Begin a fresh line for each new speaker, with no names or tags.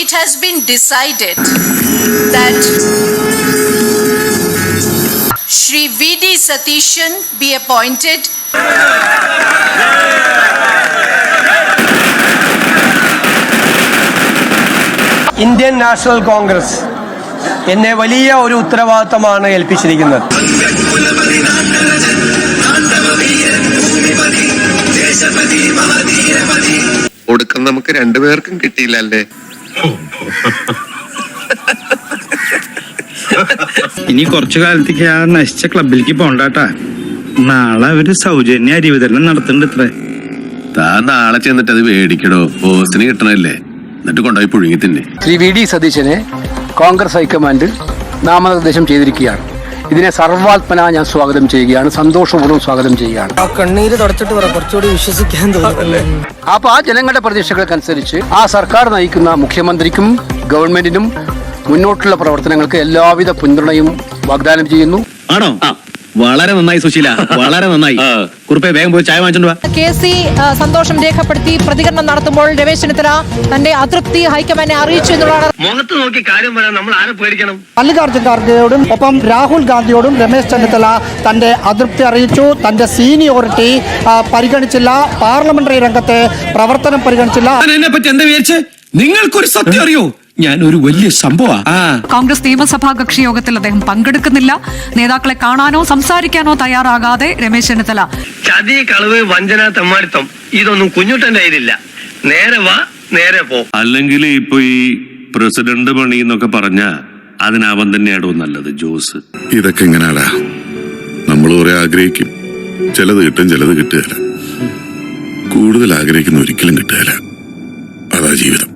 it has been decided that Shri V.D. Satishan be appointed
Indian national Congress എന്നെ വലിയ ഒരു ഉത്തരവാദിത്തമാണ് ഏൽപ്പിച്ചിരിക്കുന്നത്.
ഒടുക്കം നമുക്ക് രണ്ടുപേർക്കും കിട്ടിയില്ലല്ലേ.
ഇനി കുറച്ചു കാലത്തേക്ക് ആ നശിച്ച ക്ലബിലേക്ക് പോണ്ടാട്ടാ. നാളെ അവര് സൗജന്യ അരി വിതരണം നടത്തുന്നുണ്ട്. ഇത്ര
താൻ നാളെ ചെന്നിട്ട് അത് മേടിക്കണോ? ബോസിന് കിട്ടണല്ലേ, എന്നിട്ട് കൊണ്ടുപോയി പുഴുങ്ങി തിന്നെ.
ശ്രീ വി ഡി സതീശനെ കോൺഗ്രസ് ഹൈക്കമാൻഡ് നാമനിർദ്ദേശം ചെയ്തിരിക്കുകയാണ്. ഇതിനെ സർവാത്മന ഞാൻ സ്വാഗതം ചെയ്യുകയാണ്, സന്തോഷപൂർവ്വം സ്വാഗതം ചെയ്യുകയാണ്.
കണ്ണീര് തുടച്ചിട്ട് കുറച്ചുകൂടി വിശ്വസിക്കാൻ തോന്നുന്നു.
അപ്പൊ ആ ജനങ്ങളുടെ പ്രതീക്ഷകൾക്കനുസരിച്ച് ആ സർക്കാർ നയിക്കുന്ന മുഖ്യമന്ത്രിക്കും ഗവൺമെന്റിനും മുന്നോട്ടുള്ള പ്രവർത്തനങ്ങൾക്ക് എല്ലാവിധ പിന്തുണയും വാഗ്ദാനം ചെയ്യുന്നു.
ആണോ? വളരെ നന്നായി സുശീല, വളരെ നന്നായി. കുറുപ്പേ വേഗം പോയി ചായ വാങ്ങിച്ചോണ്ട് വാ.
KC സന്തോഷം രേഖപ്പെടുത്തി പ്രതികരണം നടത്തുമ്പോൾ രമേശ് ചെന്നിത്തല തന്റെ അതൃപ്തി ഹൈക്കമാൻഡിനെ അറിയിച്ചു എന്നുള്ളതാണ്.
മുഖത്ത് നോക്കി കാര്യം പറയാൻ നമ്മൾ ആരെ പേടിക്കണം?
മല്ലികാർജ്ജുൻ ഖാർഗെയോടും ഒപ്പം രാഹുൽ ഗാന്ധിയോടും രമേശ് ചെന്നിത്തല തന്റെ അതൃപ്തി അറിയിച്ചു. തന്റെ സീനിയോറിറ്റി പരിഗണിച്ചില്ല, പാർലമെന്ററി രംഗത്തെ പ്രവർത്തനം പരിഗണിച്ചില്ല.
എന്നെ പറ്റി എന്താ വിചാരിച്ച്? നിങ്ങൾക്കൊരു സത്യം അറിയോ? ഞാൻ ഒരു വലിയ സംഭവം.
കോൺഗ്രസ് നിയമസഭാ കക്ഷി യോഗത്തിൽ അദ്ദേഹം പങ്കെടുക്കുന്നില്ല. നേതാക്കളെ കാണാനോ സംസാരിക്കാനോ തയ്യാറാകാതെ രമേശ് ചെന്നിത്തല.
ചതി, കളവ്, വഞ്ചന, തെമ്മാടിത്തം ഇതൊന്നും കുഞ്ഞുട്ടന്റെ കയ്യിലില്ല. നേരെ വാ, നേരെ പോ. അല്ലെങ്കിൽ ഇപ്പൊ ഈ പ്രസിഡന്റ് പണി എന്നൊക്കെ പറഞ്ഞ അതിനവൻ തന്നെയാണോ നല്ലത്? ജോസ്,
ഇതൊക്കെ എങ്ങനെയാടാ? നമ്മൾ കുറെ ആഗ്രഹിക്കും, ചിലത് കിട്ടും, ചിലത് കിട്ടുകയില്ല. കൂടുതൽ ആഗ്രഹിക്കുന്ന ഒരിക്കലും കിട്ടുകയില്ല. അതാ ജീവിതം.